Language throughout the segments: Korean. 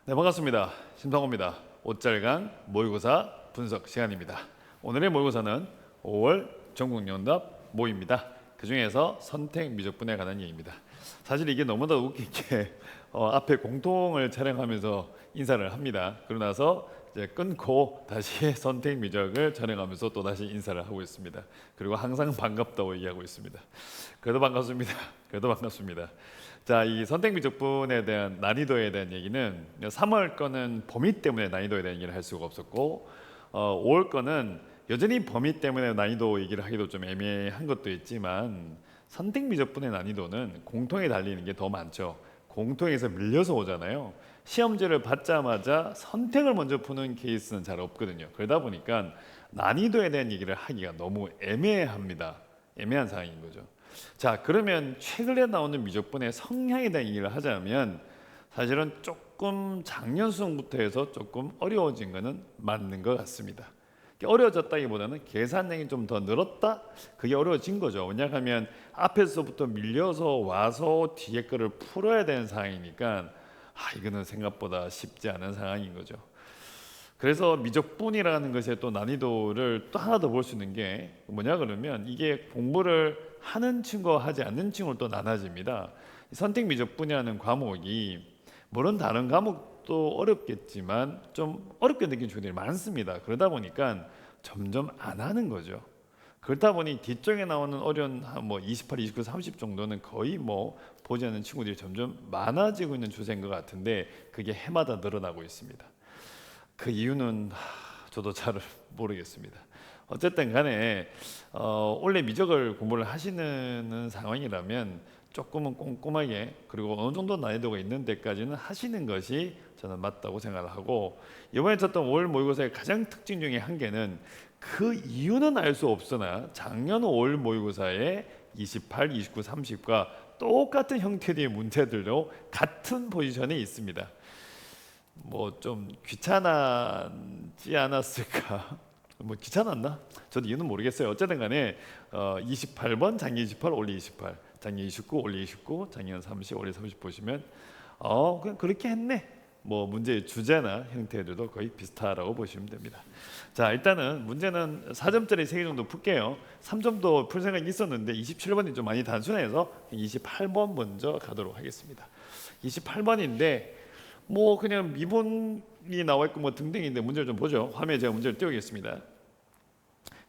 네, 반갑습니다. 심상호입니다. 옷잘강 모의고사 분석 시간입니다. 오늘의 모의고사는 5월 전국연답 모의입니다. 그 중에서 선택 미적분에 관한 얘기입니다. 사실 이게 너무나 웃긴 게 앞에 공통을 촬영하면서 인사를 합니다. 그러고 나서 이제 끊고 다시 선택 미적을 촬영하면서 또 다시 인사를 하고 있습니다. 그리고 항상 반갑다고 얘기하고 있습니다. 그래도 반갑습니다. 그래도 반갑습니다. 자, 이 선택 미적분에 대한 난이도에 대한 얘기는 3월 거는 범위 때문에 난이도에 대한 얘기를 할 수가 없었고 5월 거는 여전히 범위 때문에 난이도 얘기를 하기도 좀 애매한 것도 있지만 선택 미적분의 난이도는 공통에 달리는 게 더 많죠. 공통에서 밀려서 오잖아요. 시험지를 받자마자 선택을 먼저 푸는 케이스는 잘 없거든요. 그러다 보니까 난이도에 대한 얘기를 하기가 너무 애매합니다. 애매한 상황인 거죠. 자, 그러면 최근에 나오는 미적분의 성향에 대한 얘기를 하자면 사실은 조금 작년 수능부터 해서 조금 어려워진 거는 맞는 것 같습니다. 어려워졌다기보다는 계산량이 좀 더 늘었다? 그게 어려워진 거죠. 왜냐하면 앞에서부터 밀려서 와서 뒤에 거를 풀어야 되는 상황이니까 이거는 생각보다 쉽지 않은 상황인 거죠. 그래서 미적분이라는 것의 또 난이도를 또 하나 더 볼 수 있는 게 뭐냐 그러면 이게 공부를 하는 친구와 하지 않는 친구로 또 나눠집니다. 선택 미적분이라는 과목이 물론 다른 과목도 어렵겠지만 좀 어렵게 느끼는 친구들이 많습니다. 그러다 보니까 점점 안 하는 거죠. 그렇다 보니 뒤쪽에 나오는 어려운 뭐 28, 29, 30 정도는 거의 뭐 보지 않는 친구들이 점점 많아지고 있는 추세인 것 같은데 그게 해마다 늘어나고 있습니다. 그 이유는 저도 잘 모르겠습니다. 어쨌든 간에 원래 미적을 공부를 하시는 상황이라면 조금은 꼼꼼하게 그리고 어느 정도 난이도가 있는 데까지는 하시는 것이 저는 맞다고 생각을 하고 이번에 쳤던 월 모의고사의 가장 특징 중에 한 개는 그 이유는 알 수 없으나 작년 월 모의고사의 28, 29, 30과 똑같은 형태의 문제들로 같은 포지션에 있습니다. 뭐 좀 귀찮았지 않았을까? 뭐 귀찮았나? 저도 이유는 모르겠어요. 어쨌든 간에 28번 작년 28 올리 28 작년 29 올리 29 작년 30 올리 30 보시면 그냥 그렇게 했네. 뭐 문제의 주제나 형태들도 거의 비슷하다고 보시면 됩니다. 자, 일단은 문제는 4점짜리 3개 정도 풀게요. 3점도 풀 생각이 있었는데 27번이 좀 많이 단순해서 28번 먼저 가도록 하겠습니다. 28번인데 뭐 그냥 미분이 나와 있고 뭐 등등인데 문제를 좀 보죠. 화면에 제가 문제를 띄우겠습니다.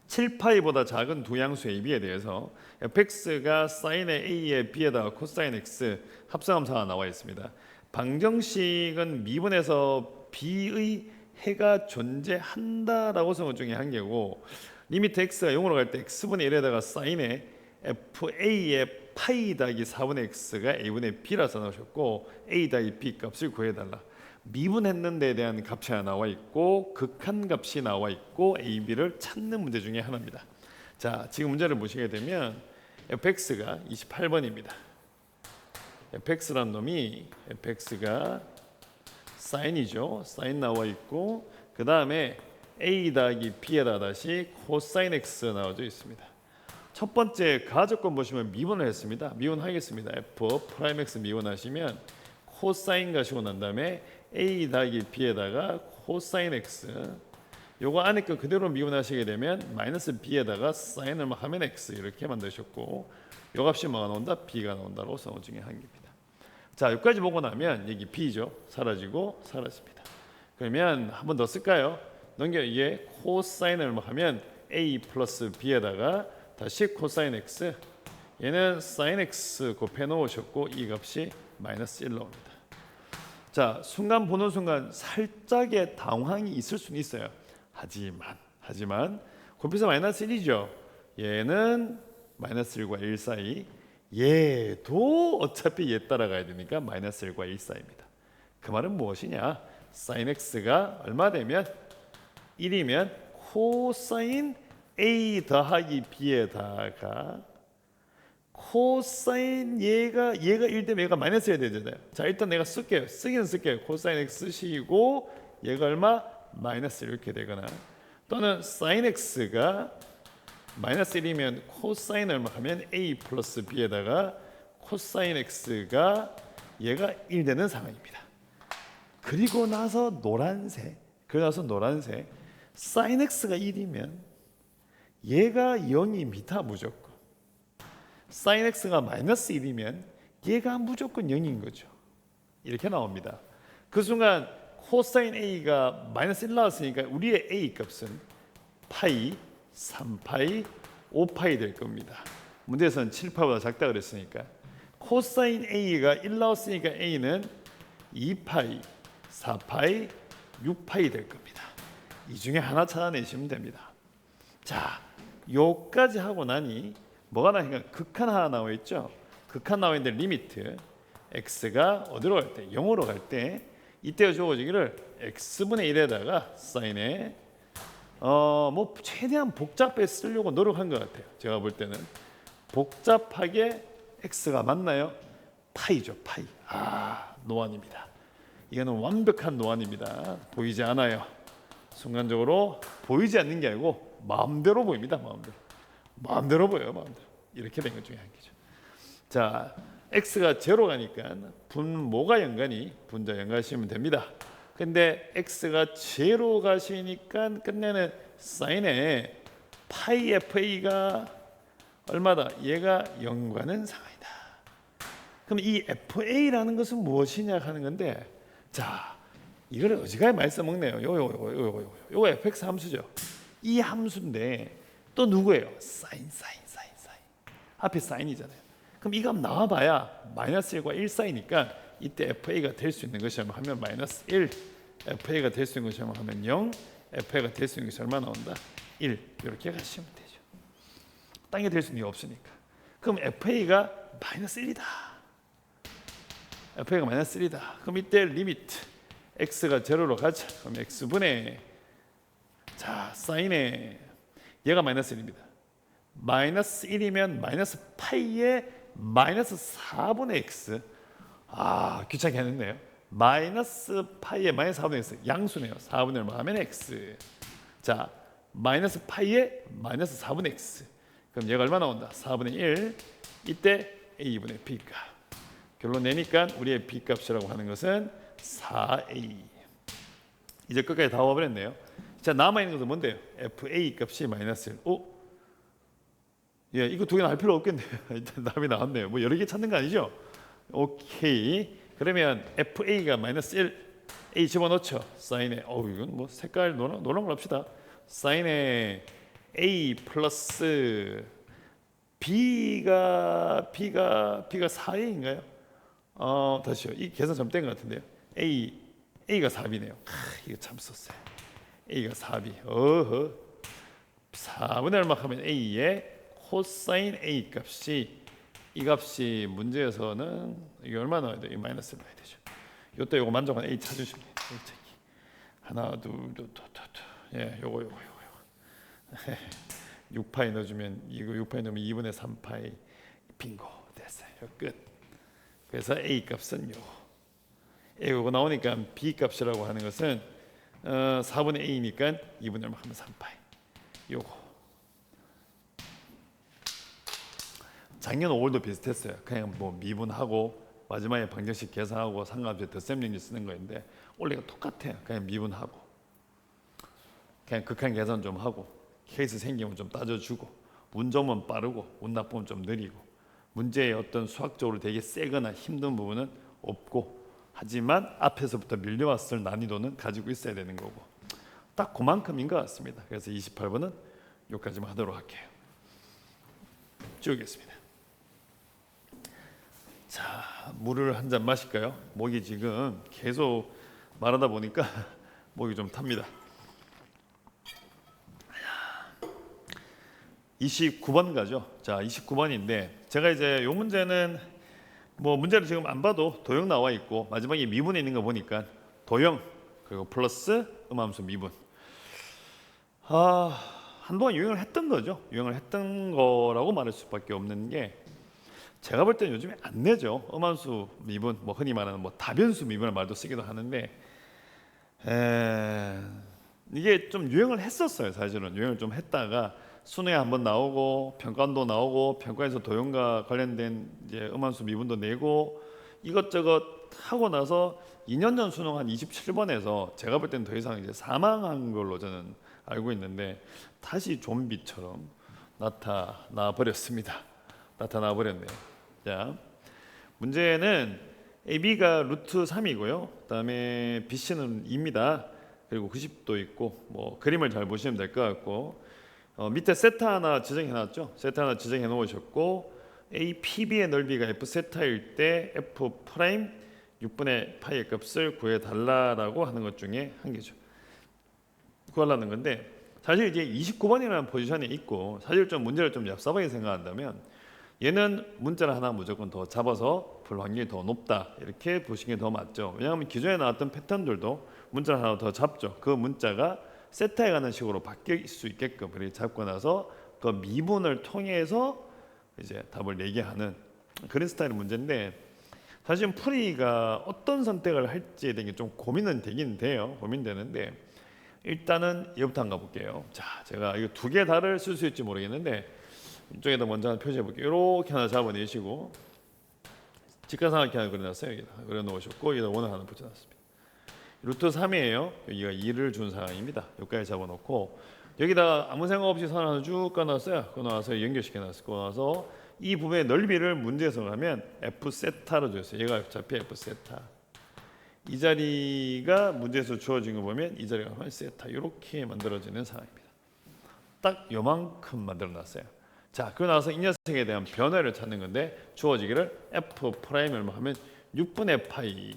7파이보다 작은 두 양수의 AB에 대해서 fx가 사인의 a의 b에다가 코사인 x 합성함수가 나와 있습니다. 방정식은 미분에서 b의 해가 존재한다라고 성것 중에 한 개고 리미트 x가 0으로 갈 때 x분의 1에다가 사인의 fa의 파이 더하기 4분의 x가 a분의 b라서 나오셨고 a 더하기 b 값을 구해달라. 미분했는 데에 대한 값이 하나 나와 있고 극한 값이 나와 있고 a, b를 찾는 문제 중에 하나입니다. 자, 지금 문제를 보시게 되면 fx가 28번입니다. fx란 놈이 fx가 사인이죠. 사인 나와 있고 그 다음에 a 더하기 b에다 다시 코사인 x 나와져 있습니다. 첫 번째 가조건 보시면 미분을 했습니다. 미분하겠습니다. f 프라임 x 미분하시면 코사인 가시고 난 다음에 a 더하기 b에다가 코사인 x 요거 안에 거 그대로 미분하시게 되면 마이너스 b에다가 사인을 하면 x 이렇게 만드셨고 요 값이 뭐가 나온다? b가 나온다고 성어 중에 한 개입니다. 자, 여기까지 보고 나면 여기 b죠. 사라지고 사라집니다. 그러면 한 번 더 쓸까요? 넘겨 이게 코사인을 하면 a 플러스 b에다가 다시 코사인 x 얘는 사인 x 곱해 놓으셨고 이 값이 마이너스 1 나옵니다. 자, 순간 보는 순간 살짝의 당황이 있을 수는 있어요. 하지만 곱해서 마이너스 1이죠. 얘는 마이너스 1과 1 사이 얘도 어차피 얘 따라가야 되니까 마이너스 1과 1 사이입니다. 그 말은 무엇이냐? 사인 x가 얼마 되면 1이면 코사인 a 더하기 b에다가 코사인 얘가 1 되면 얘가 마이너스 해야 되잖아요. 자, 일단 내가 쓸게요. 쓰기는 쓸게요. 코사인 x 쓰시고 얘가 얼마? 마이너스 이렇게 되거나 또는 사인 x가 마이너스 1이면 코사인 얼마 하면 a 플러스 b에다가 코사인 x가 얘가 1 되는 상황입니다. 그리고 나서 노란색. sin x가 1이면 얘가 0입니다. 무조건. sin x가 마이너스 1이면 얘가 무조건 0인 거죠. 이렇게 나옵니다. 그 순간 코사인 a가 마이너스 1 나왔으니까 우리의 a 값은 파이, 3파이, 5파이 될 겁니다. 문제에서는 7파이보다 작다 그랬으니까 코사인 a가 1 나왔으니까 a는 2파이, 4파이, 6파이 될 겁니다. 이 중에 하나 찾아내시면 됩니다. 자, 요까지 하고 나니 뭐가 나니까 극한 하나 나와 있죠. 극한 나와 있는데 리미트 x가 어디로 갈 때? 0으로 갈 때 이때 주어지기를 x분의 1에다가 사인에 뭐 최대한 복잡하게 쓰려고 노력한 것 같아요. 제가 볼 때는 복잡하게 x가 맞나요? 파이죠, 파이. 노안입니다. 이거는 완벽한 노안입니다. 보이지 않아요. 순간적으로 보이지 않는 게 아니고 마음대로 보입니다. 마음대로 보여요. 마음대로. 이렇게 된 것 중에 한 개죠. 자, x가 제로 가니까 분모가 연관이 분자 연관하시면 됩니다. 근데 x가 제로 가시니까 끝내는 사인에 파이 fa가 얼마다? 얘가 0과는 상하이다. 그럼 이 fa라는 것은 무엇이냐 하는 건데, 자, 이거를 어지간히 많이 써먹네요. 요거 fx 함수죠. 이 함수인데 또 누구예요? 사인. 앞에 사인이잖아요. 그럼 이 값 나와봐야 마이너스 1과 1 사이니까 이때 fa가 될 수 있는 것이 얼마 하면 마이너스 1, fa가 될 수 있는 것이 얼마 하면 0, fa가 될 수 있는 것이 얼마 나온다? 1. 이렇게 가시면 되죠. 땅에 될 수 있는 게 없으니까. 그럼 fa가 마이너스 1이다. fa가 마이너스 1이다. 그럼 이때 리미트 x가 제로로 가자. 그럼 x분의 자 사인에 얘가 마이너스 1입니다. 마이너스 1이면 마이너스 파이에 마이너스 4분의 x. 귀찮게 했네요. 마이너스 파이에 마이너스 4분의 x 양수네요. 4분의 얼마 하면 x. 자, 마이너스 파이에 마이너스 4분의 x. 그럼 얘가 얼마 나온다? 4분의 1. 이때 a분의 b값. 결론 내니까 우리의 b값이라고 하는 것은 4a. 이제 끝까지 다 와버렸네요. 자, 남아있는 것은 뭔데요? fa 값이 마이너스 1. 예, 이거 두 개는 할 필요 없겠네요. 일단 답이 나왔네요. 뭐 여러 개 찾는 거 아니죠? 오케이. 그러면 fa가 마이너스 1, a 집어넣죠. 사인에 이건 뭐 색깔 노란 걸 합시다. 사인에 a 플러스 b가 4a인가요? 다시요. 이 계산 잘못된 것 같은데요. a가 4b네요. 이거 참 썼어요. a가 4b. 4분의 얼마 하면 a에 코사인 a 값이 이 값이 문제에서는 이게 얼마 나와야 돼요? 이 마이너스 나와야 되죠. 요때 요거 만족한 a 찾으시면 돼요. 하나 예, 요거 6파이 넣어주면 이거 6파이 넣으면 2분의 3파이 빙고 됐어요. 끝. 그래서 a 값은 요거 나오니까 b 값이라고 하는 것은 4분의 a니까 2분의 얼마 하면 3파이. 요거 작년 5월도 비슷했어요. 그냥 뭐 미분하고 마지막에 방정식 계산하고 상관없이 덧셈 용지 쓰는 거인데 원래가 똑같아요. 그냥 미분하고 그냥 극한 계산 좀 하고 케이스 생기면 좀 따져주고 운 좋으면 빠르고 운 나쁘면 좀 느리고 문제의 어떤 수학적으로 되게 세거나 힘든 부분은 없고 하지만 앞에서부터 밀려왔을 난이도는 가지고 있어야 되는 거고 딱 그만큼인 것 같습니다. 그래서 28번은 여기까지만 하도록 할게요. 지우겠습니다. 자, 물을 한 잔 마실까요? 목이 지금 계속 말하다 보니까 목이 좀 탑니다. 29번 가죠. 자, 29번인데 제가 이제 이 문제는 뭐 문제를 지금 안 봐도 도형 나와 있고 마지막에 미분에 있는 거 보니까 도형 그리고 플러스 음함수 미분. 한동안 유행을 했던 거죠. 유행을 했던 거라고 말할 수밖에 없는 게 제가 볼 때는 요즘에 안 내죠. 음함수 미분, 뭐 흔히 말하는 뭐 다변수 미분을 말도 쓰기도 하는데 이게 좀 유행을 했었어요. 사실은 유행을 좀 했다가 수능에 한번 나오고 평가원도 나오고 평가에서 도형과 관련된 이제 음함수 미분도 내고 이것저것 하고 나서 2년 전 수능 한 27번에서 제가 볼 때는 더 이상 이제 사망한 걸로 저는 알고 있는데 다시 좀비처럼 나타나 버렸습니다. 나타나 버렸네요. 자, 문제는 AB가 루트 3이고요. 그다음에 BC는 2입니다. 그리고 90도 있고 뭐 그림을 잘 보시면 될 것 같고 밑에 세타 하나 지정해 놨죠. 세타 하나 지정해 놓으셨고 APB의 넓이가 F 세타일 때 F 프라임 6분의 파이의 값을 구해 달라라고 하는 것 중에 한 개죠. 구하려는 건데 사실 이제 29번이라는 포지션이 있고 사실 좀 문제를 좀 얍삽하게 생각한다면 얘는 문자를 하나 무조건 더 잡아서 풀 확률이 더 높다 이렇게 보시는 게 더 맞죠. 왜냐하면 기존에 나왔던 패턴들도 문자를 하나 더 잡죠. 그 문자가 세타에 가는 식으로 바뀔 수 있게끔 이렇게 잡고 나서 그 미분을 통해서 이제 답을 내게 하는 그런 스타일의 문제인데 사실 풀이가 어떤 선택을 할지에 대한 게 좀 고민은 되긴 돼요. 고민되는데 일단은 얘부터 한번 가볼게요. 자, 제가 이거 두 개 다를 쓸 수 있을지 모르겠는데 이쪽에다 먼저 하나 표시해 볼게요. 이렇게 하나 잡아내시고 직각삼각형 하나 그려놨어요. 여기다 그려놓으셨고 여기다 원을 하나 붙여놨습니다. 루트 3이에요. 여기가 2를 준 상황입니다. 여기까지 잡아놓고 여기다가 아무 생각 없이 선 하나 쭉 꺼놨어요. 꺼놔서 연결시켜놨고 나서 이 부분의 넓이를 문제에서 하면 F 세타로 줬어요. 얘가 어차피 F 세타. 이 자리가 문제에서 주어진 거 보면 이 자리가 한 세타 이렇게 만들어지는 상황입니다. 딱 요만큼 만들어놨어요. 자, 그러고 나서 이 녀석에 대한 변화를 찾는 건데 주어지기를 F 프라임을 하면 6분의 파이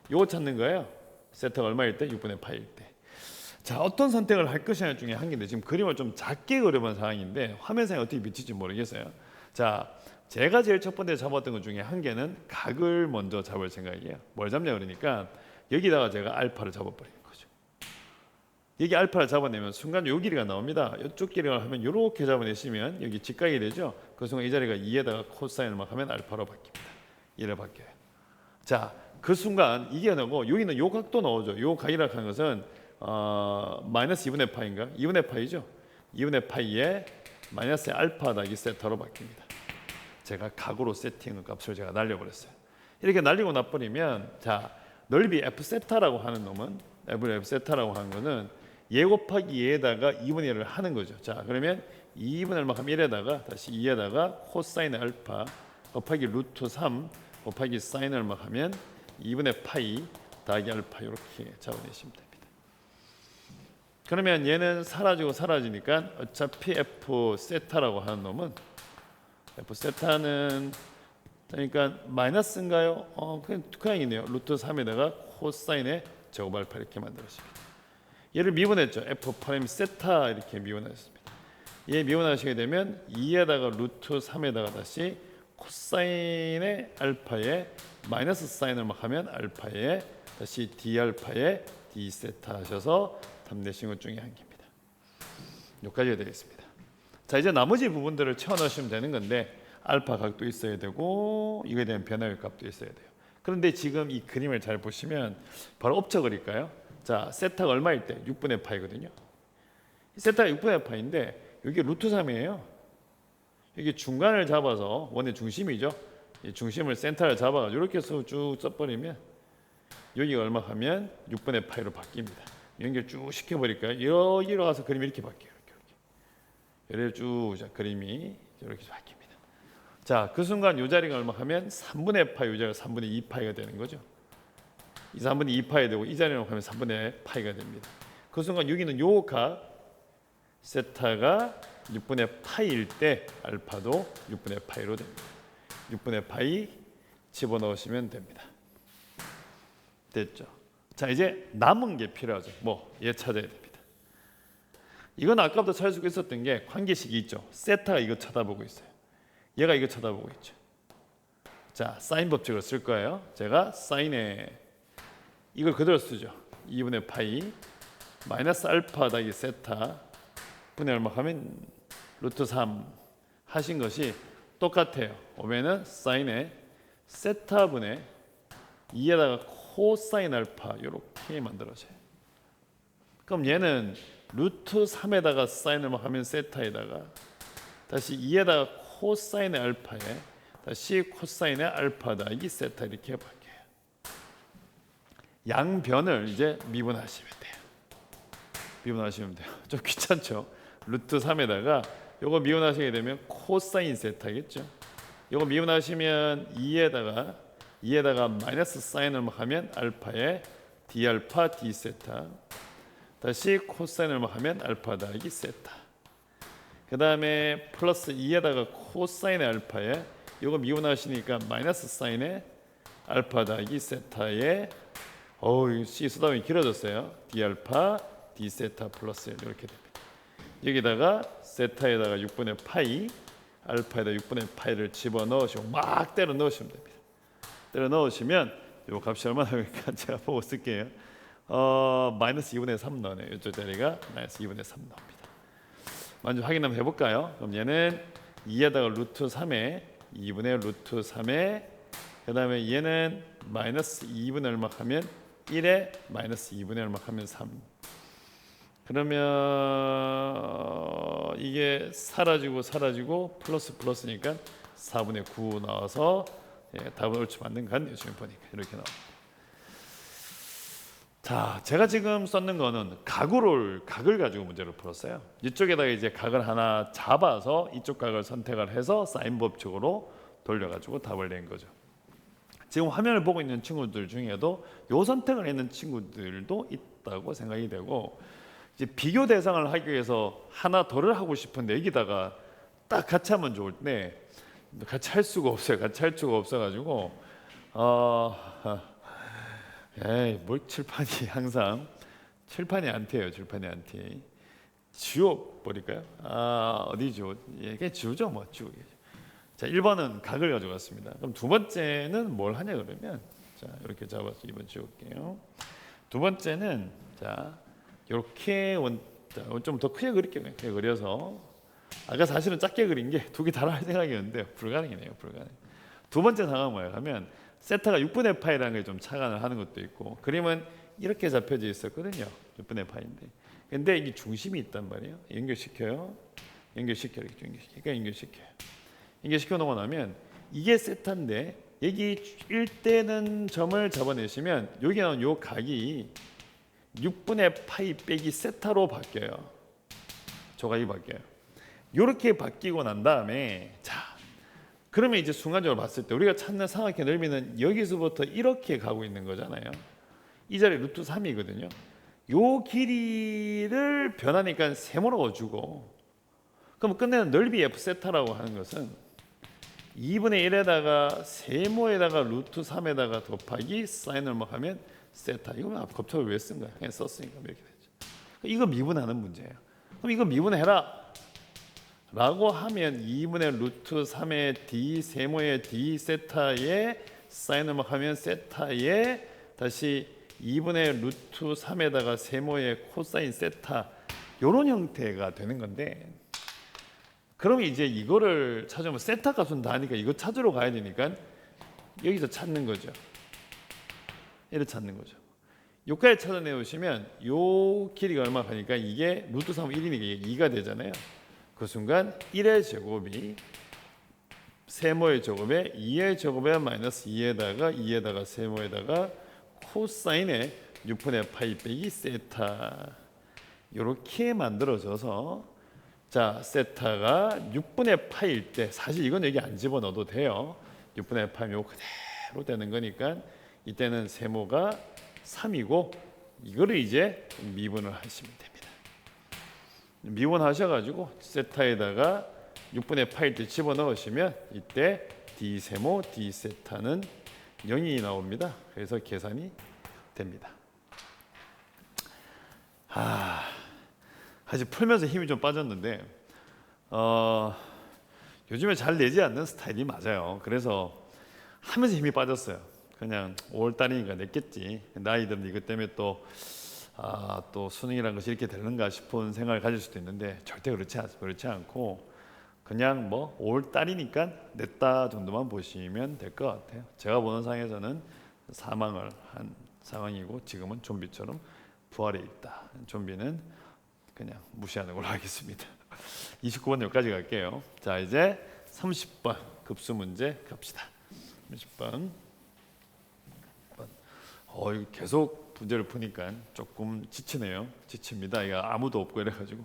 요거 찾는 거예요. 세타가 얼마일 때? 6분의 파이일 때. 자, 어떤 선택을 할 것이냐 중에 한 개인데 지금 그림을 좀 작게 그려본 상황인데 화면상에 어떻게 비칠지 모르겠어요. 자, 제가 제일 첫 번째 잡았던 것 중에 한 개는 각을 먼저 잡을 생각이에요. 뭘 잡냐 그러니까 여기다가 제가 알파를 잡아버리는 거죠. 여기 알파를 잡아내면 순간 요 길이가 나옵니다. 이쪽 길이를 하면 이렇게 잡아내시면 여기 직각이 되죠. 그 순간 이 자리가 2에다가 코사인을 막 하면 알파로 바뀝니다. 2를 바뀌어요. 자, 그 순간 이게 나오고 여기는 요 각도 나오죠. 요 각이라고 하는 것은 마이너스 2분의 파인가? 2분의 파이죠. 2분의 파이에 마이너스 알파 더하기 세타로 바뀝니다. 제가 각으로 세팅한 값을 제가 날려버렸어요. 이렇게 날리고 나버리면 자, 넓이 F 세타라고 하는 놈은 F 세타라고 하는 거는 얘 곱하기 얘에다가 2분의 1을 하는 거죠. 자, 그러면 2분의 얼마큼 1에다가 다시 2에다가 코사인 알파 곱하기 루트 3 곱하기 사인 얼마 하면 2분의 파이 더하기 알파 이렇게 잡아내시면 됩니다. 그러면 얘는 사라지고 사라지니까 어차피 F 세타라고 하는 놈은 F 세타는 그러니까 마이너스인가요? 그냥 있네요. 루트 3에다가 코사인의 제곱 알파 이렇게 만들었습니다. 얘를 미분했죠. F 프라임 세타 이렇게 미분했습니다. 얘 미분하시게 되면 2에다가 루트 3에다가 다시 코사인의 알파에 마이너스 사인을 막 하면 알파에 다시 D 알파에 D 세타 하셔서 답 내신 것 중에 한 개입니다. 여기까지가 되겠습니다. 자, 이제 나머지 부분들을 채워 넣으시면 되는 건데 알파 각도 있어야 되고 이거에 대한 변화율 값도 있어야 돼요. 그런데 지금 이 그림을 잘 보시면 바로 엎쳐 그릴까요? 자, 세타가 얼마일 때? 6분의 파이거든요. 세타가 6분의 파인데 여기 루트 3이에요. 여기 중간을 잡아서 원의 중심이죠. 이 중심을 센터를 잡아가지고 이렇게 해서 쭉 써버리면 여기가 얼마 하면 6분의 파이로 바뀝니다. 연결 쭉 시켜버릴까요? 여기로 가서 그림이 이렇게 바뀌어요. 이렇게 쭉 자, 그림이 이렇게 바뀝니다. 자, 그 순간 이 자리가 얼마 하면 3분의 파이, 이 자리가 3분의 2 파이가 되는 거죠. 이 3분의 2 파이 되고 이 자리로 하면 3분의 파이가 됩니다. 그 순간 여기는 요 각 세타가 6분의 파이일 때 알파도 6분의 파이로 됩니다. 6분의 파이 집어넣으시면 됩니다. 됐죠? 자, 이제 남은 게 필요하죠. 얘 찾아야 됩니다. 이건 아까부터 찾을 수 있었던 게 관계식이 있죠. 세타가 이거 쳐다보고 있어요. 얘가 이거 쳐다보고 있죠. 자, 사인 법칙을 쓸 거예요. 제가 사인에 이걸 그대로 쓰죠. 2분의 파이 마이너스 알파 더하기 세타 분의 얼마 하면 루트 3 하신 것이 똑같아요. 오면은 사인에 세타분의 2에다가 코사인 알파 이렇게 만들어져요. 그럼 얘는 루트 3에다가 사인을 하면 세타에다가 다시 2에다가 코사인의 알파에 다시 코사인의 알파 더하기 세타 이렇게 바뀌어요. 양변을 이제 미분하시면 돼요. 미분하시면 돼요. 좀 귀찮죠? 루트 3에다가 요거 미분하시게 되면 코사인 세타겠죠. 요거 미분하시면 2에다가 마이너스 사인을 하면 알파에 d 알파 d 세타, 다시 코사인을 하면 알파 더하기 세타, 그 다음에 플러스 2에다가 코사인의 알파에 요거 미분하시니까 마이너스 사인의 알파 더하기 세타에 C 쓰다 보니 길어졌어요. d 알파 d 세타 플러스 1 이렇게 됩니다. 여기다가 세타에다가 6분의 파이, 알파에다 6분의 파이를 집어넣으시고 막 때려 넣으시면 됩니다. 때려 넣으시면 요 값이 얼마나 나올까 제가 보고 쓸게요. 마이너스 2분의 3 나오네요. 이쪽 자리가 마이너스 2분의 3 나옵니다. 먼저 확인 한번 해볼까요? 그럼 얘는 2에다가 루트 3에 2분의 루트 3에, 그 다음에 얘는 마이너스 2분의 얼마 하면 1에 마이너스 2분의 얼마 하면 3. 그러면 이게 사라지고 플러스니까 4분의 9 나와서 답은 옳지 맞는 것 같네요. 지금 보니까 이렇게 나옵니다. 자, 제가 지금 썼는 거는 각을 가지고 문제를 풀었어요. 이쪽에다가 이제 각을 하나 잡아서 이쪽 각을 선택을 해서 사인 법칙으로 돌려가지고 답을 낸 거죠. 지금 화면을 보고 있는 친구들 중에도 요 선택을 했는 친구들도 있다고 생각이 되고, 이제 비교 대상을 하기 위해서 하나 덜을 하고 싶은데 여기다가 딱 같이 하면 좋을 때 같이 할 수가 없어요. 같이 할 수가 없어가지고 뭘 칠판이 항상 칠판이 안 튀어요. 칠판이 안 튀어. 지워 버릴까요? 어디 지워? 그냥 지우죠, 뭐 지우게. 자, 1번은 각을 가져갔습니다. 그럼 두 번째는 뭘 하냐 그러면, 자, 이렇게 잡아서 2번 지울게요. 두 번째는 자, 이렇게 좀 더 크게 그릴게요. 크게 그려서, 아까 사실은 작게 그린 게 두 개 다라 할 생각이었는데 불가능이네요. 불가능. 두 번째 상황은 뭐예요? 하면 세타가 6분의 파이라는 게 좀 착안을 하는 것도 있고, 그림은 이렇게 잡혀져 있었거든요. 6분의 파인데, 근데 이게 중심이 있단 말이에요. 연결시켜요. 연결시켜 놓고 나면 이게 세타인데, 여기 1대는 점을 잡아내시면 여기 나온 요 각이 6분의 파이 빼기 세타로 바뀌어요. 조각이 바뀌어요. 이렇게 바뀌고 난 다음에, 자, 그러면 이제 순간적으로 봤을 때 우리가 찾는 삼각형의 넓이는 여기서부터 이렇게 가고 있는 거잖아요. 이 자리 루트 3이거든요. 요 길이를 변하니까 세모로 주고, 그럼 끝내는 넓이 f 세타라고 하는 것은 2분의 1에다가 세모에다가 루트 3에다가 곱하기 사인을 뭐 하면 세타. 이거 곱셈을 왜 쓴 거야? 그냥 썼으니까 이렇게 되죠. 이거 미분하는 문제예요. 그럼 이거 미분해라 라고 하면 2분의 루트 3의 d 세모의 d 세타에 사인을 뭐 하면 세타에 다시 2분의 루트 3에다가 세모의 코사인 세타, 이런 형태가 되는 건데, 그러면 이제 이거를 찾으면 세타 값은 다니까 이거 찾으러 가야 되니까 여기서 찾는 거죠. 얘를 찾는 거죠. 여기까지 찾아내 오시면 요 길이가 얼마 가니까 이게 루트 3 1이니까 이게 2가 되잖아요. 그 순간 1의 제곱이 세모의 제곱에 2의 제곱에 마이너스 2에다가 세모에다가 코사인의 6분의 파이 빼기 세타, 이렇게 만들어져서, 자, 세타가 6분의 파일 때, 사실 이건 여기 안 집어넣어도 돼요. 6분의 파이 요 그대로 되는 거니까 이때는 세모가 3이고 이거를 이제 미분을 하시면 됩니다. 미분하셔가지고 세타에다가 6분의 파일 때 집어넣으시면 이때 d 세모 d 세타는 0이 나옵니다. 그래서 계산이 됩니다. 아직 풀면서 힘이 좀 빠졌는데 요즘에 잘 내지 않는 스타일이 맞아요. 그래서 하면서 힘이 빠졌어요. 그냥 5월달이니까 냈겠지. 나이들은 이것 때문에 또 수능이라는 것이 이렇게 되는가 싶은 생각을 가질 수도 있는데, 절대 그렇지 않고 그냥 뭐 5월달이니까 냈다 정도만 보시면 될 것 같아요. 제가 보는 상에서는 사망을 한 상황이고 지금은 좀비처럼 부활해 있다. 좀비는 그냥 무시하는 걸로 하겠습니다. 29번 여기까지 갈게요. 자, 이제 30번 급수 문제 갑시다. 30번. 이거 계속 문제를 푸니까 조금 지치네요. 지칩니다. 이거 아무도 없고 이래가지고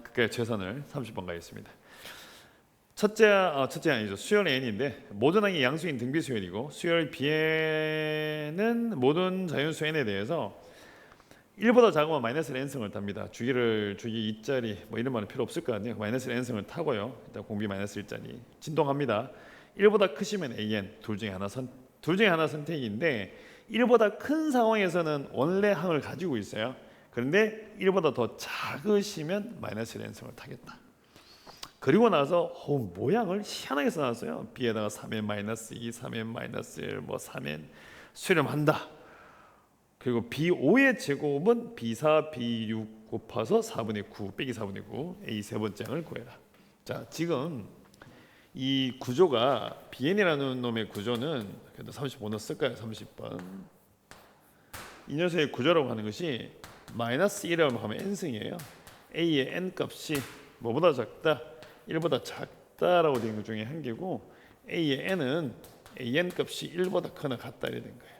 그게 최선을 30번 가겠습니다. 첫째 아니죠. 수열 n인데 모든 항이 양수인 등비 수열이고 수열 bn은 모든 자연수 n에 대해서 1보다 작으면 마이너스 n승을 탑니다. 주기 2짜리 뭐 이런 말은 필요 없을 것 같네요. 마이너스 n승을 타고요. 일단 공비 마이너스 1짜리 진동합니다. 1보다 크시면 an 둘 중에 하나 선택인데 1보다 큰 상황에서는 원래 항을 가지고 있어요. 그런데 1보다 더 작으시면 마이너스 n승을 타겠다. 그리고 나서 모양을 희한하게 써놨어요. b에다가 3n 마이너스 2, 3n 마이너스 1, 뭐 3n 수렴한다. 그리고 b5의 제곱은 b4, b6 곱해서 4분의 9 빼기 4분의 9 a 세 번째 항을 구해라. 자, 지금 이 구조가 bn이라는 놈의 구조는 그래도 35는 쓸까요? 30번. 이 녀석의 구조라고 하는 것이 마이너스 1이라고 하면 n승이에요. a의 n 값이 뭐보다 작다? 1보다 작다라고 된 것 중에 한 개고 a의 n은 an 값이 1보다 크나 같다 이래 된 거예요.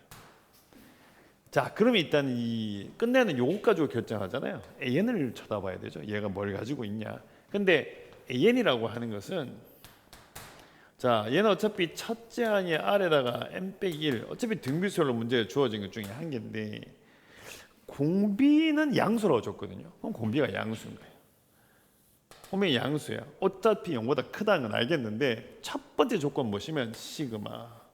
자, 그러면 일단 이 끝내는 요것 가지고 결정하잖아요. an을 쳐다봐야 되죠. 얘가 뭘 가지고 있냐. 근데 an이라고 하는 것은 자, 얘는 어차피 첫째 항의 r에다가 n-1 어차피 등비수열로 문제에 주어진 것 중에 한 개인데 공비는 양수라고 줬거든요. 그럼 공비가 양수인 거예요. 공비가 양수야. 어차피 0보다 크다는 건 알겠는데 첫 번째 조건 보시면 시그마.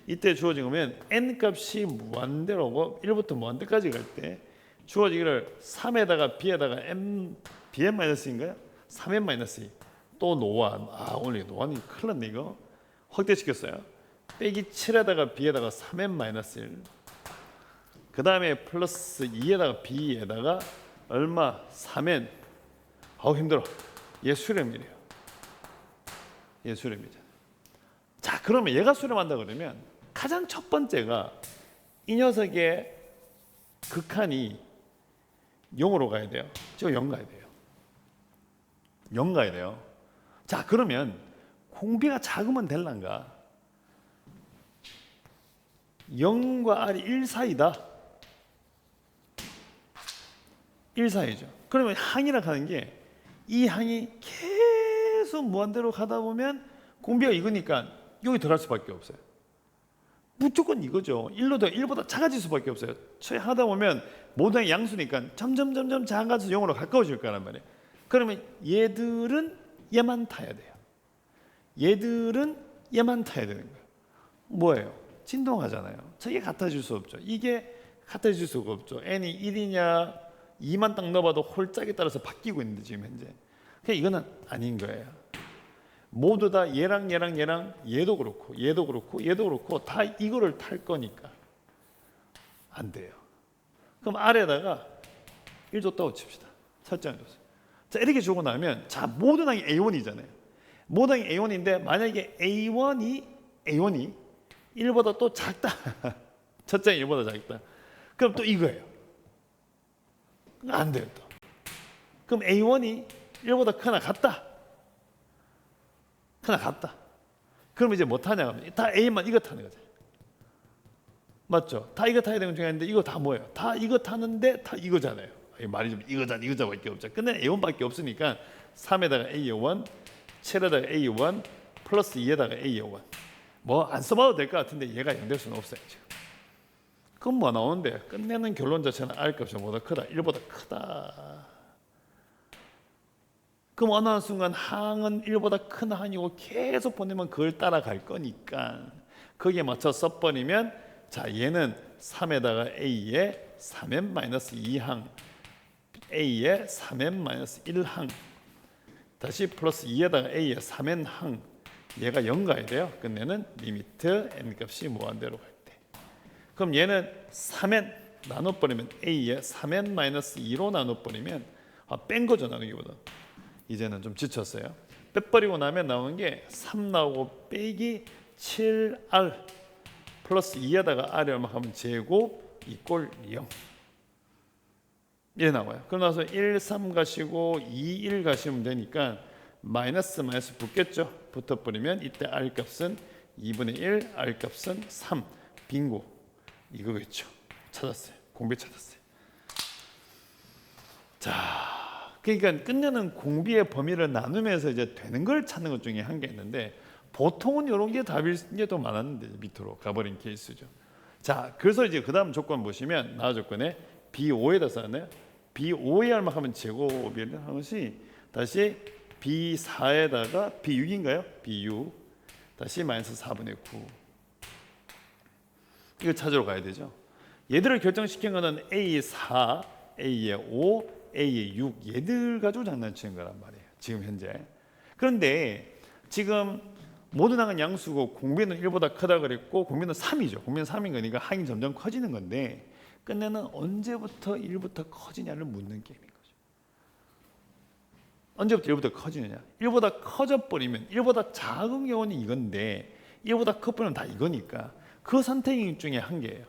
이때 주어진 거면 n 값이 무한대로고 1부터 무한대까지 갈 때 주어지기를 3에다가 b에다가 bn-인가요? 3n-2 또 노안. 오늘 노안이 큰일 났네 이거. 확대시켰어요. 빼기 7에다가 b에다가 3n-1 그 다음에 플러스 2에다가 b에다가 얼마? 3n. 힘들어. 얘 수렴이래요. 얘 수렴이잖아. 자, 그러면 얘가 수렴한다 그러면 가장 첫 번째가 이 녀석의 극한이 0으로 가야 돼요. 지금 0 가야 돼요. 0 가야 돼요. 자, 그러면 공비가 작으면 될란가? 0과 r이 1 사이다. 1 사이죠. 그러면 항이라고 하는 게 이 항이 계속 무한대로 가다 보면 공비가 이거니까 여기 들어갈 수밖에 없어요. 무조건 이거죠. 1보다 작아질 수밖에 없어요. 하다 보면 모든 항이 양수니까 점점 작아져서 0으로 가까워질 거란 말이에요. 그러면 얘들은 얘만 타야 돼요. 얘들은 얘만 타야 되는 거예요. 뭐예요? 진동하잖아요. 저게 같아질 수 없죠. 이게 같아질 수가 없죠. n이 1이냐 2만 딱 넣어봐도 홀짝에 따라서 바뀌고 있는데 지금 현재. 그러니까 이거는 아닌 거예요. 모두 다 얘랑 얘도 그렇고 다 이거를 탈 거니까 안 돼요. 그럼 아래에다가 1 줬다고 칩시다. 설정해 줬어요. 자, 이렇게 주고 나면 자, 모든 항이 A1이잖아요. 모든 항이 A1인데 만약에 A1이 1보다 또 작다. 첫째 항이 1보다 작다. 그럼 또 이거예요. 안 돼요 또. 그럼 A1이 1보다 크나 같다. 그럼 이제 뭐 타냐? 다 A만 이거 타는 거죠. 맞죠? 다 이거 타야 되는 중에 있는데 이거 다 뭐예요? 다 이거 타는데 다 이거잖아요. 말이 좀 이거자밖에 없죠. 근데 A1밖에 없으니까 3에다가 A1, 7에다가 A1, 플러스 2에다가 A1. 뭐 안 써봐도 될 것 같은데 얘가 0 될 수는 없어요 지금. 그럼 뭐 나오는데 끝내는 결론 자체는 R값이 뭐보다 크다. 1보다 크다. 그럼 어느 순간 항은 1보다 큰 항이고 계속 보내면 그걸 따라갈 거니까 거기에 맞춰 써버리면 자, 얘는 3에다가 A에 3n-2항 A에 3n-1항 다시 플러스 2에다가 A에 3n항 얘가 0 가야 돼요. 끝내는 리미트 n값이 무한대로 갈 때. 그럼 얘는 3n 나눠버리면 A에 3n-2로 나눠버리면 뺀 거죠 나누기보다. 이제는 좀 지쳤어요. 빼버리고 나면 나오는 게 3 나오고 빼기 7r 플러스 2에다가 r이 얼마 하면 제곱 이꼴 0 이래 나와요. 그럼 나서 1, 3 가시고 2, 1 가시면 되니까 마이너스 붙겠죠. 붙어버리면 이때 r 값은 2분의 1, r 값은 3 빙고. 이거겠죠. 찾았어요. 공비 찾았어요. 자, 그러니까 끝내는 공비의 범위를 나누면서 이제 되는 걸 찾는 것 중에 한 개 있는데 보통은 이런 게 답일 게 더 많았는데 밑으로 가버린 케이스죠. 자, 그래서 이제 그 다음 조건 보시면 나와 조건에 B5에다 썼네요. B5에 얼마하면 제곱이라는 것이 다시 B4에다가 B6인가요? B6 다시 마이너스 4분의 9 이거 찾으러 가야 되죠. 얘들을 결정시킨 거는 A4, A의 5, A의 6 얘들 가지고 장난치는 거란 말이에요. 지금 현재. 그런데 지금 모두 나간 양수고 공비는 1보다 크다 그랬고 공비는 3이죠. 공비는 3인 거니까 항이 점점 커지는 건데 끝내는 언제부터 1부터 커지냐를 묻는 게임인 거죠. 언제부터 1부터 커지느냐. 1보다 커져버리면 1보다 작은 경우는 이건데 1보다 커버리면 다 이거니까 그 선택 중에 한 개예요.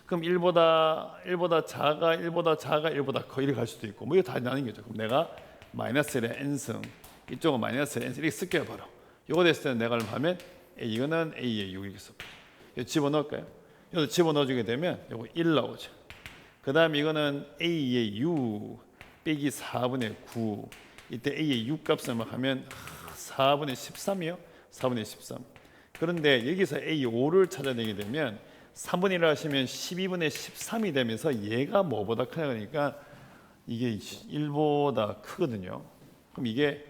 그럼 1보다 작아, 1보다 작아, 1보다 커 이렇게 갈 수도 있고 뭐 이거 다 나는 거죠. 그럼 내가 마이너스의 n승 이쪽은 마이너스의 n승 이렇게 쓸게요. 바로 이거 됐을 때는 내가 하면 이거는 a의 6 이렇게 써버려. 이거 집어넣을까요? 이거 집어넣어주게 되면 이거 1 나오죠. 그 다음 이거는 a의 6 빼기 4분의 9 이때 a의 6 값을 하면 4분의 13이요. 4분의 13. 그런데 여기서 A5를 찾아내게 되면 3분의 1을 하시면 12분의 13이 되면서 얘가 뭐보다 크냐니까 이게 1보다 크거든요. 그럼 이게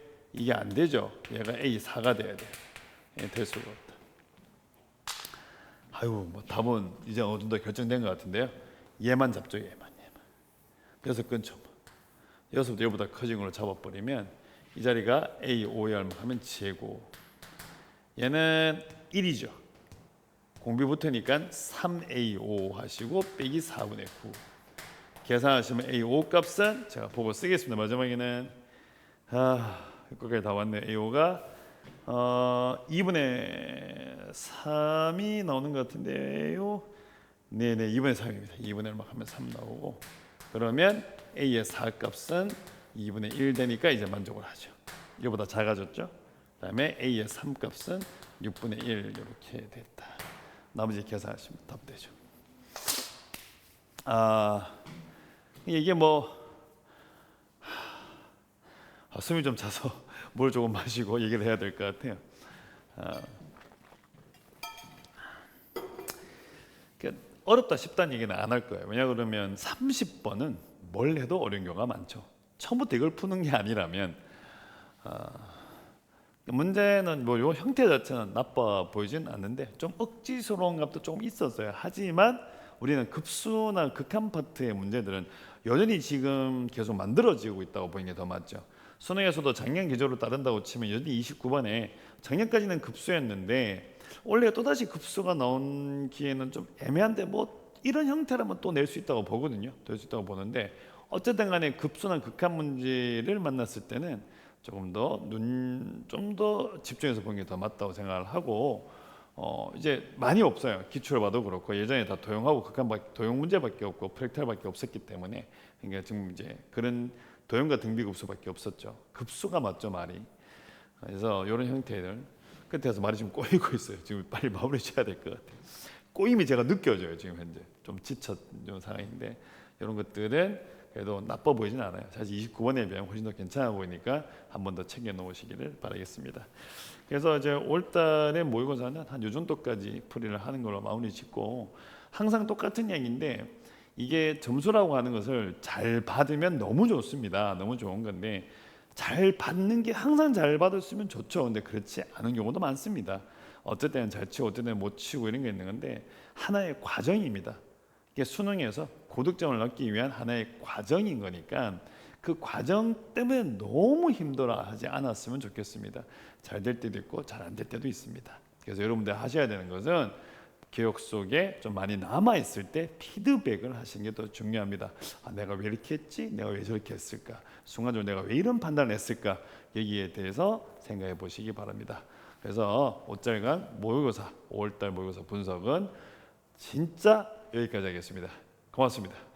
안 되죠. 얘가 A4가 돼야 돼요. 될 수가 없다. 아유, 뭐 답은 이제 어느 정도 결정된 것 같은데요. 얘만 잡죠, 얘만. 여기서 끊죠. 여기서부터 얘보다 커진 걸로 잡아버리면 이 자리가 A5에 얼마 하면 제곱. 얘는 1이죠. 공비 붙으니까 3A5 하시고 빼기 4분의 9 계산하시면 A5 값은 제가 보고 쓰겠습니다. 마지막에는 여기까지 다 왔네요. A5가 2분의 3이 나오는 것 같은데요. 네네 2분의 3입니다. 2분의 얼마 하면 3 나오고 그러면 A의 4 값은 2분의 1 되니까 이제 만족을 하죠. 이거보다 작아졌죠. 그 다음에 A의 3 값은 6분의 1 이렇게 됐다. 나머지 계산하시면 답 되죠. 이게 뭐 숨이 좀 차서 물 조금 마시고 얘기를 해야 될 것 같아요. 어렵다 쉽다는 얘기는 안 할 거예요. 왜냐 그러면 30번은 뭘 해도 어려운 경우가 많죠. 처음부터 이걸 푸는 게 아니라면 문제는 뭐 요 형태 자체는 나빠 보이진 않는데 좀 억지스러운 값도 조금 있었어요. 하지만 우리는 급수나 극한 파트의 문제들은 여전히 지금 계속 만들어지고 있다고 보는 게 더 맞죠. 수능에서도 작년 기조를 따른다고 치면 여전히 29번에 작년까지는 급수였는데 올해 또다시 급수가 나온 기회는 좀 애매한데 뭐 이런 형태라면 또 낼 수 있다고 보거든요. 될 수 있다고 보는데 어쨌든 간에 급수나 극한 문제를 만났을 때는 조금 더 좀 더 집중해서 보는 게 더 맞다고 생각을 하고 이제 많이 없어요. 기출을 봐도 그렇고 예전에 다 도형하고 도형 문제밖에 없고 프랙탈밖에 없었기 때문에 그러니까 지금 이제 그런 도형과 등비급수밖에 없었죠. 급수가 맞죠 말이. 그래서 이런 형태들 끝에서 말이 좀 꼬이고 있어요. 지금 빨리 마무리 쳐야 될 것 같아요. 꼬임이 제가 느껴져요. 지금 현재 좀 지쳤는 상황인데 이런 것들은 그래도 나빠 보이진 않아요. 사실 29번에 비하면 훨씬 더 괜찮아 보이니까 한 번 더 챙겨 놓으시기를 바라겠습니다. 그래서 이제 올달의 모의고사는 한 요 정도까지 풀이를 하는 걸로 마무리 짓고 항상 똑같은 얘기인데 이게 점수라고 하는 것을 잘 받으면 너무 좋습니다. 너무 좋은 건데 잘 받는 게 항상 잘 받았으면 좋죠. 근데 그렇지 않은 경우도 많습니다. 어떨 때는 잘 치고 어떨 때는 못 치고 이런 게 있는 건데 하나의 과정입니다. 이게 수능에서 고득점을 얻기 위한 하나의 과정인 거니까 그 과정 때문에 너무 힘들어하지 않았으면 좋겠습니다. 잘 될 때도 있고 잘 안 될 때도 있습니다. 그래서 여러분들 하셔야 되는 것은 기억 속에 좀 많이 남아 있을 때 피드백을 하시는 게 더 중요합니다. 내가 왜 이렇게 했지? 내가 왜 저렇게 했을까? 순간적으로 내가 왜 이런 판단을 했을까? 여기에 대해서 생각해 보시기 바랍니다. 그래서 5절간 모의고사 5월달 모의고사 분석은 진짜 여기까지 하겠습니다. 고맙습니다.